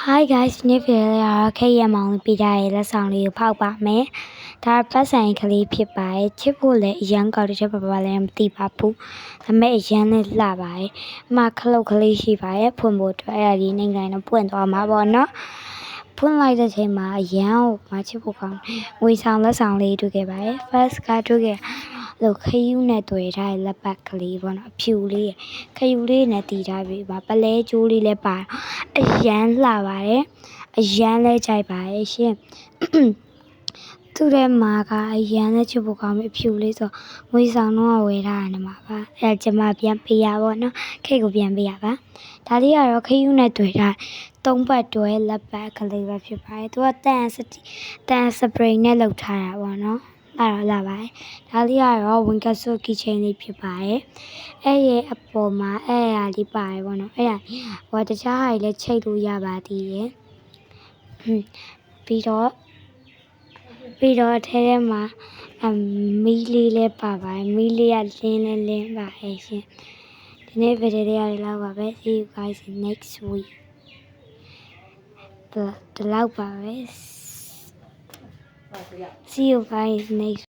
Hi guys ဒီနေ့ဗီဒီယိုလေးကတော့ခေတ်ရမောင်ပြကြရဲ့လက်ဆောင်လေးကိုဖောက်ပါမယ်။ဒါပတ်ဆိုင်ကလေးဖြစ်ပါတယ်။ချစ်ဖို့လည်းအရန်ကောက်တစ်ချက်ပါပါလည်းမသိပါဘူး။ဒါပေမဲ့အရန်လည်းလှပါတယ်။အမခလုတ်ကလေးရှိပါတယ်။ဖွင့်ဖို့အတွက်အဲ့ဒါလေးနိုင်တော့ပွင့်သွားမှာပေါ့နော်။ဖွင့်လိုက်တဲ့ချိန်မှာအရန်ကိုမချစ်ဖို့ကောင်းငွေဆောင်လက်ဆောင်လေးတွေ့ခဲ့ပါတယ်။ First ကတွေ့ခဲ့လို့ခယူးနဲ့တွေ့ထားတဲ့လက်ပတ်ကလေးပေါ့နော်အဖြူလေးခယူးလေးနဲ့တည်ထားပြီးပါပလဲကျိုးလေးလည်းပါအရန်လှပါတယ်အရန်လဲကြိုက်ပါတယ်ရှင်သူ့ထဲမှာကအရန်လဲချစ်ဖို့ကောင်းပြီအဖြူလေးဆိုငွေဆောင်တော့ဝယ်ထားတယ်မှာပါအဲကျမပြန်ပေးရပါတော့ခိတ်ကိုပြန်ပေးရပါဒါလေးကတော့ခယူးနဲ့တွေ့ထားသုံးပတ်တွဲလက်ပတ်ကလေးပဲဖြစ်ပါတယ်သူကတန်စပရိတ်နဲ့လုပ်ထားတာပေါ့နော်အဲ့တော့လာပါတယ်ဒါလေးကတော့ဝင်ကဆုကီချင်းလေးဖြစ်ပါတယ်အဲ့ရဲ့အပေါ်မှာအဲ့ဟာလေးပါတယ်ပေါ့နော်အဲ့ဒါဟိုတခြားဟာတွေလည်းချိတ်လို့ရပါသေးတယ်ပြီးတော့အထဲထဲမှာမီးလေးလည်းပါပါတယ်မီးလေးကလင်းပါတယ်ရှင်ဒီနေ့ဗီဒီယိုလေးလောက်ပါပဲ see you guys next week ဒီလောက်ပါပဲ see you guys next